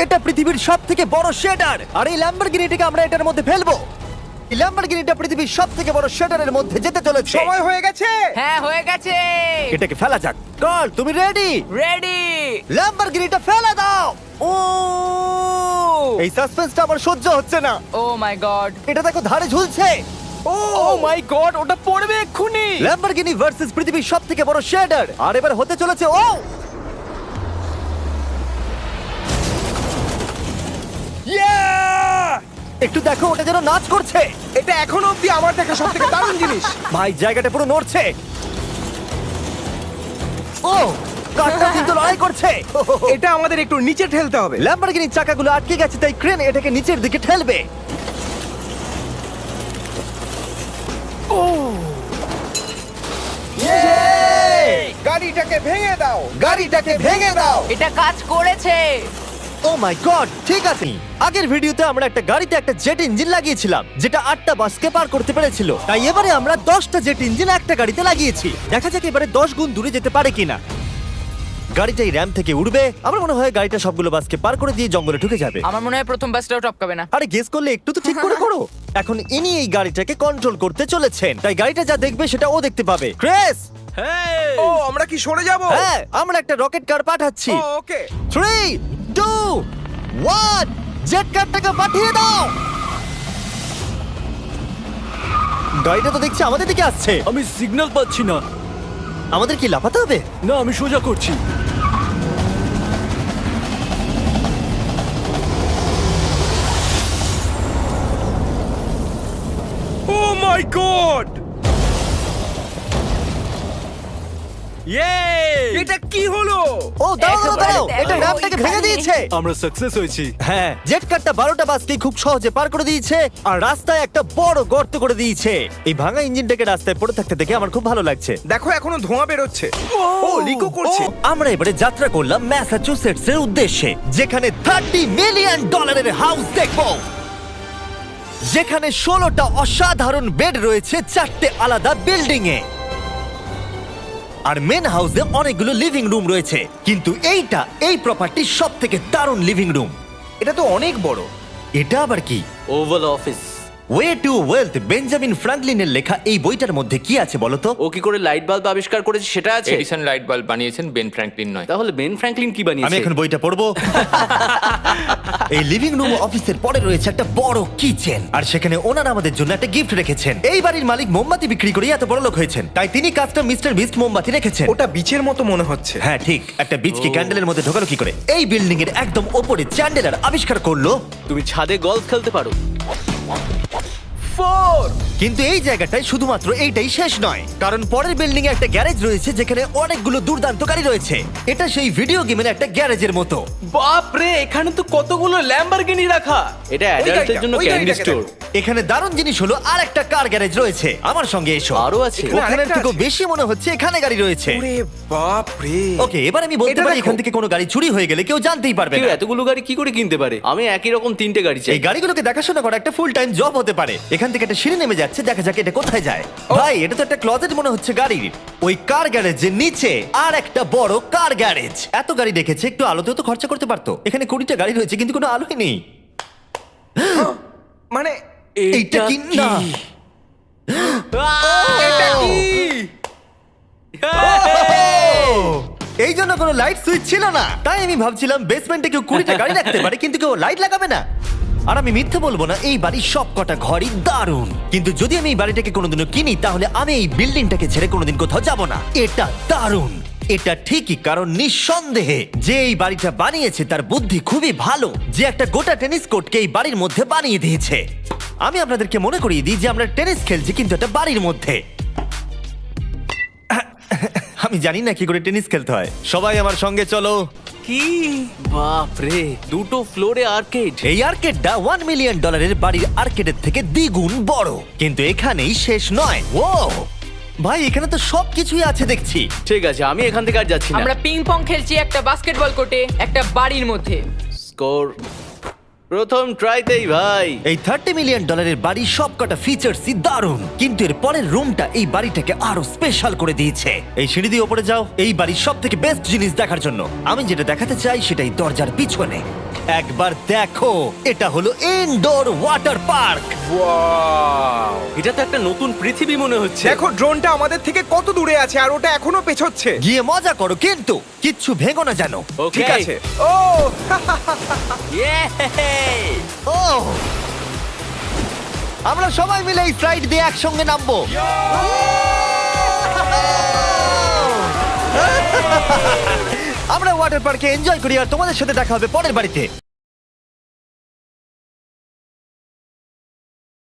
এটা পৃথিবীর সব থেকে বড় শেডার, আর এই ল্যাম্বরগিনিটাকে আমরা এটার মধ্যে ফেলবো। এই ল্যাম্বরগিনিটা পৃথিবীর সব থেকে বড় শেডারের মধ্যে যেতে চলেছে। সময় হয়ে গেছে। হ্যাঁ হয়ে গেছে। এটাকে ফেলা যাক। কার্ল, তুমি রেডি? রেডি। ল্যাম্বরগিনিটা ফেলে দাও। ও, এই সাসপেন্সটা আমার সহ্য হচ্ছে না। ও মাই গড। এটা দেখো ধারে ঝুলছে। ও মাই গড, ওটা পড়বে এক্ষুনি। ল্যাম্বরগিনি ভার্সেস পৃথিবীর সব থেকে বড় শেডার, আর এবার হতে চলেছে ও একটু দেখো, ওটা যেন নাচ করছে। এটা এখনো অব্দি আমার দেখা সবথেকে দারুণ জিনিস। ভাই, জায়গাটা পুরো নড়ছে। ও, কারটা কিন্তু লড়াই করছে। এটা আমাদের একটু নিচে ঠেলতে হবে। ল্যাম্বরগিনির চাকাগুলো আটকে গেছে, তাই ক্রেন এটাকে নিচের দিকে ঠেলবে। গাড়িটাকে ভেঙে দাও। গাড়িটাকে ভেঙে দাও। এটা কাজ করেছে। ও মাই গড, ঠিক আছে। আগের ভিডিওতে আমরা একটা গাড়িতে একটা জেট ইঞ্জিন লাগিয়েছিলাম, যেটা 8টা বাসকে পার করতে পেরেছিল। তাই এবারে আমরা 10টা জেট ইঞ্জিন একটা গাড়িতে লাগিয়েছি। দেখা যাক এবারে 10 গুণ দূরে যেতে পারে কিনা। গাড়িটা এই র্যাম থেকে উড়বে। আমার মনে হয় গাড়িটা সবগুলো বাসকে পার করে দিয়ে জঙ্গলে ঢুকে যাবে। আমার মনে হয় প্রথম বাসটাও টপকাবে না। আরে গেস করলে একটু তো ঠিক করে করো। এখন ইনি এই গাড়িটাকে কন্ট্রোল করতে চলেছেন, তাই গাড়িটা যা দেখবে সেটা ও দেখতে পাবে। ক্রেস, ও, আমরা কি সরে যাব? হ্যাঁ, আমরা একটা রকেট কার পাঠাচ্ছি। ওকে। 3, 2, 1, জেট কারটাকে পাঠিয়ে দাও। গাড়িটা তো দেখছি আমাদের দিকে আসছে। আমি সিগন্যাল পাচ্ছি না। আমাদের কি লাফাতে হবে? না, আমি সোজা করছি। ও মাই গড, এটা কি হলো? ও দাঁড়াও দাঁড়াও দাঁড়াও, একেবারে এটা দেখো, র্যামটাকে ভেঙে ওইখানে। দিয়েছে। আমরা সাকসেস হয়েছি। হ্যাঁ, জেট কারটা 12টা বাসকে খুব সহজে পার করে দিয়েছে, আর রাস্তায় একটা বড় গর্ত করে দিয়েছে। এই ভাঙা ইঞ্জিনটাকে রাস্তায় পড়ে থাকতে দেখে আমার খুব ভালো লাগছে। দেখো, এখনো ধোঁয়া বেরোচ্ছে। ও লিকো করছে। আমরা এবারে যাত্রা করলাম ম্যাসাচুসেটস এর উদ্দেশ্যে, যেখানে $30 মিলিয়ন হাউস দেখবো, যেখানে 16টা অসাধারণ বেড রয়েছে 4টে আলাদা বিল্ডিং এ, আর মেন হাউসে অনেকগুলো লিভিং রুম রয়েছে। কিন্তু এই প্রপার্টির সব থেকে দারুণ লিভিং রুম। এটা তো অনেক বড়। এটা আবার কি? Oval Office. Way to wealth, Benjamin ফ্রাঙ্কলিনের লেখা এই বইটার মধ্যে কি আছে বলতো? ও কি করে লাইট বাল্ব আবিষ্কার করেছে সেটা আছে? এডিসন লাইট বাল্ব বানিয়েছেন, বেন ফ্র্যাঙ্কলিন নয়। তাহলে বেন ফ্র্যাঙ্কলিন কি আমি বানিয়েছে? এখন বইটা পড়বো। এই লিভিং রুম অফিসের পরে রয়েছে একটা বড় কিচেন, আর সেখানে ওনারা আমাদের জন্য একটা গিফট রেখেছেন। এই বাড়ির মালিক মোমবাতি বিক্রি করে এত বড় লোক হয়েছেন, তাই তিনি কাজটা মিস্টার বিস্ট মোমবাতি রেখেছেন। ওটা বিচের মতো মনে হচ্ছে। হ্যাঁ ঠিক, একটা বীজকে ক্যান্ডেলের মধ্যে ঢোকালো কি করে? এই বিল্ডিং এর একদম ওপরে চ্যান্ডেলার আবিষ্কার করলো। তুমি ছাদে গলফ খেলতে পারো। কিন্তু এই জায়গাটায় শুধুমাত্র এইটাই শেষ নয়, কারণ পরের বিল্ডিং এ একটা গ্যারেজ রয়েছে যেখানে অনেকগুলো দুর্দান্ত গাড়ি রয়েছে। এটা সেই ভিডিও গেমের একটা গ্যারেজের মতো। বাপ রে, এখানে তো কতগুলো ল্যাম্বরগিনি রাখা। এটা অ্যাডাল্টদের জন্য ওই ক্যান্ডি গাড়িটাকে স্টোর। এখানে দারুণ জিনিস হলো আর একটা কার গ্যারেজ রয়েছে। আমার সঙ্গে এসো। আরো আছে? ওখানের আরেকটা থেকেও আছে? বেশি মনে হচ্ছে এখানে গাড়ি রয়েছে। ওরে বাপ রে। ওকে, এবার আমি বলতে এটা পারি দেখো। এখান থেকে কোনো গাড়ি চুরি হয়ে গেলে কেউ জানতেই পারবে কেউ না। এতগুলো গাড়ি কি করে কিনতে পারে? আমি একই রকম 3টে গাড়ি চাই। এই গাড়িগুলোকে দেখাশোনা করা একটা ফুল টাইম জব হতে পারে। এখান থেকে একটা সিঁড়ি নেমে যাচ্ছে, দেখা যাক এটা কোথায় যায়। ভাই, এটা তো একটা ক্লজেট মনে হচ্ছে গাড়ির। ওই কার গ্যারেজের নিচে আর একটা বড় কার গ্যারেজ। এত গাড়ি রেখেছে, একটু আলোতেও তো খরচা করতে পারতো। এখানে 20টা গাড়ি রয়েছে কিন্তু কোনো আলোই নেই। মানে এইটা কি না? এটা কি? এই জন্য কোনো লাইট সুইচ ছিল না, তাই আমি ভাবছিলাম বেসমেন্টে কেউ 20টা গাড়ি রাখতে পারে, কিন্তু কেউ লাইট লাগাবে না। আর আমি মিথ্যে বলবো না, এই বাড়ির সব কটা ঘরই দারুণ। কিন্তু যদি আমি এই বাড়িটাকে কোনোদিনও কিনি, তাহলে আমি এই বিল্ডিংটাকে ছেড়ে কোনোদিন কোথাও যাব না। এটা দারুণ। এটা ঠিকই, কারণ নিঃসন্দেহে যে এই বাড়িটা বানিয়েছে তার বুদ্ধি খুবই ভালো, যে একটা গোটা টেনিস কোর্টকে এই বাড়ির মধ্যে বানিয়ে দিয়েছে। আমি আপনাদেরকে মনে করিয়ে দিই যে আমরা টেনিস খেলছি, কিন্তু একটা বাড়ির মধ্যে। আমি জানি না কি করে টেনিস খেলতে হয়। সবাই আমার সঙ্গে চলো। কি বাপ রে, 2টো ফ্লোরে আর্কেড। এই আর্কেডটা $1 মিলিয়ন বাড়ির আর্কেডের থেকে দ্বিগুণ বড়। কিন্তু এখানেই শেষ নয়। ও ভাই, এখানে তো সবকিছুই আছে দেখছি। ঠিক আছে, আমি এখান থেকে আর যাচ্ছি না। আমরা পিং পং খেলছি একটা বাস্কেটবল কোর্টে, একটা বাড়ির মধ্যে। স্কোর প্রথম ট্রাইতেই ভাই। এই $30 মিলিয়ন বাড়ির সবকটা ফিচার্সই দারুণ, কিন্তু এর পরের রুমটা এই বাড়িটাকে আরো স্পেশাল করে দিয়েছে। এই সিঁড়ি দিয়ে উপরে যাও এই বাড়ির সব থেকে বেস্ট জিনিস দেখার জন্য। আমি যেটা দেখাতে চাই সেটাই দরজার পিছনে। একবার দেখো, এটা হলো ইনডোর ওয়াটার পার্ক। ওয়াও! এটা তো একটা নতুন পৃথিবী মনে হচ্ছে। দেখো ড্রোনটা আমাদের থেকে কত দূরে আছে আর ওটা এখনো পেছচ্ছে। গিয়ে মজা করো, কিন্তু কিচ্ছু ভেঙো না জানো। Okay. ঠিক আছে। ও Yay! ও, আমরা সবাই মিলে এই স্লাইড দিয়ে একসঙ্গে নামবো। আমরা ওয়াটার পার্কে এনজয় করি আর তোমাদের সাথে দেখা হবে পরের বাড়িতে।